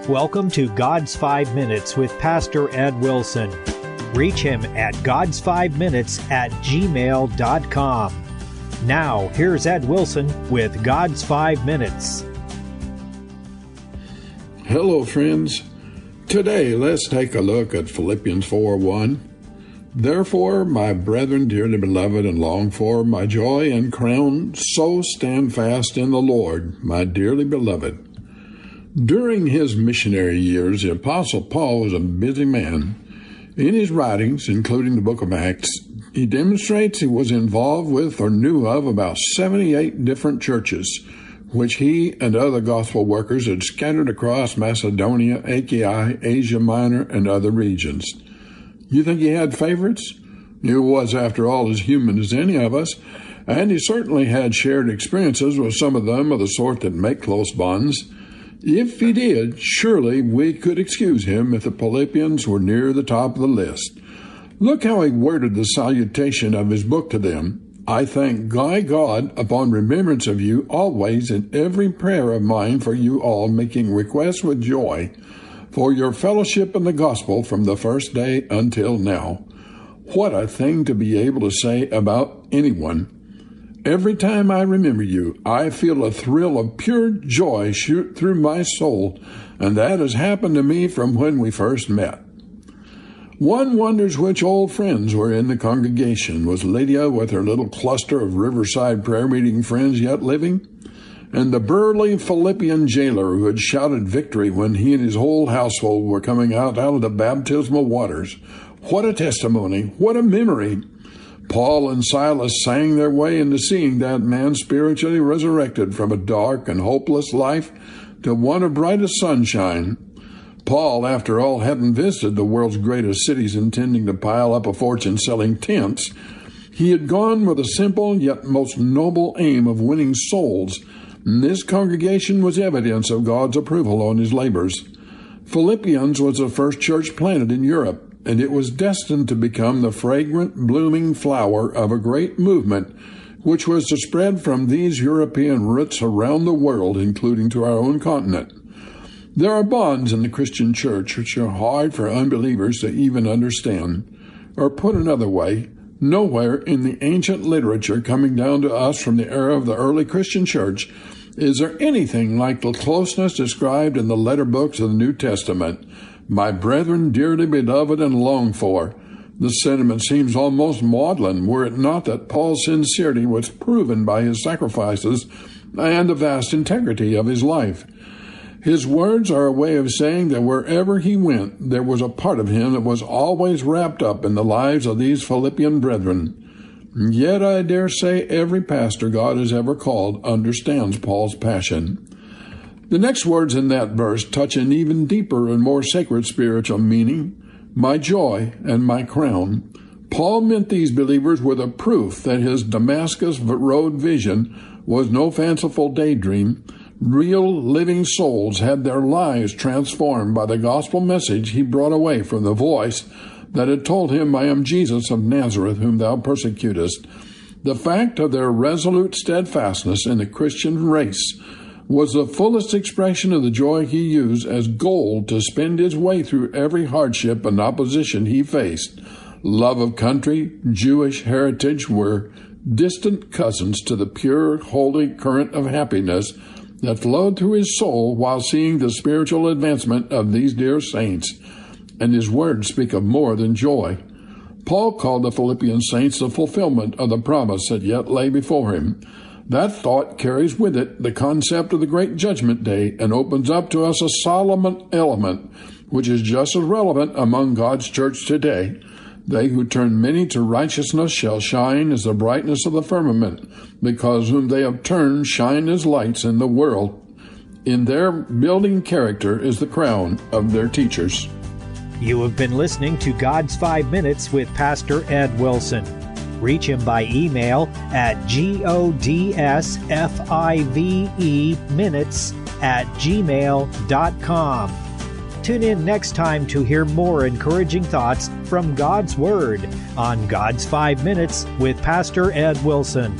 Welcome to God's 5 Minutes with Pastor Ed Wilson. Reach him at gods5minutes@gmail.com. Now, here's Ed Wilson with God's 5 Minutes. Hello, friends. Today, let's take a look at Philippians 4:1. Therefore, my brethren, dearly beloved and longed for, my joy and crown, so stand fast in the Lord, my dearly beloved. During his missionary years, the Apostle Paul was a busy man. In his writings, including the book of Acts, he demonstrates he was involved with or knew of about 78 different churches, which he and other gospel workers had scattered across Macedonia, Achaia, Asia Minor, and other regions. You think he had favorites? He was, after all, as human as any of us, and he certainly had shared experiences with some of them of the sort that make close bonds. If he did, surely we could excuse him if the Philippians were near the top of the list. Look how he worded the salutation of his book to them. I thank God upon remembrance of you always in every prayer of mine for you all, making requests with joy for your fellowship in the gospel from the first day until now. What a thing to be able to say about anyone. Every time I remember you, I feel a thrill of pure joy shoot through my soul, and that has happened to me from when we first met. One wonders which old friends were in the congregation. Was Lydia with her little cluster of riverside prayer meeting friends yet living? And the burly Philippian jailer who had shouted victory when he and his whole household were coming out of the baptismal waters. What a testimony! What a memory! Paul and Silas sang their way into seeing that man spiritually resurrected from a dark and hopeless life to one of brightest sunshine. Paul, after all, hadn't visited the world's greatest cities intending to pile up a fortune selling tents. He had gone with a simple yet most noble aim of winning souls, and this congregation was evidence of God's approval on his labors. Philippians was the first church planted in Europe, and it was destined to become the fragrant, blooming flower of a great movement, which was to spread from these European roots around the world, including to our own continent. There are bonds in the Christian church which are hard for unbelievers to even understand. Or put another way, nowhere in the ancient literature coming down to us from the era of the early Christian church is there anything like the closeness described in the letter books of the New Testament. My brethren, dearly beloved and longed for. The sentiment seems almost maudlin, were it not that Paul's sincerity was proven by his sacrifices and the vast integrity of his life. His words are a way of saying that wherever he went, there was a part of him that was always wrapped up in the lives of these Philippian brethren. Yet I dare say every pastor God has ever called understands Paul's passion. The next words in that verse touch an even deeper and more sacred spiritual meaning, my joy and my crown. Paul meant these believers were the proof that his Damascus road vision was no fanciful daydream. Real living souls had their lives transformed by the gospel message he brought away from the voice that had told him, I am Jesus of Nazareth, whom thou persecutest. The fact of their resolute steadfastness in the Christian race was the fullest expression of the joy he used as gold to spend his way through every hardship and opposition he faced. Love of country, Jewish heritage were distant cousins to the pure, holy current of happiness that flowed through his soul while seeing the spiritual advancement of these dear saints. And his words speak of more than joy. Paul called the Philippian saints the fulfillment of the promise that yet lay before him. That thought carries with it the concept of the great judgment day and opens up to us a solemn element, which is just as relevant among God's church today. They who turn many to righteousness shall shine as the brightness of the firmament, because whom they have turned shine as lights in the world. In their building character is the crown of their teachers. You have been listening to God's 5 Minutes with Pastor Ed Wilson. Reach him by email at godsfive minutes@gmail.com. Tune in next time to hear more encouraging thoughts from God's Word on God's 5 Minutes with Pastor Ed Wilson.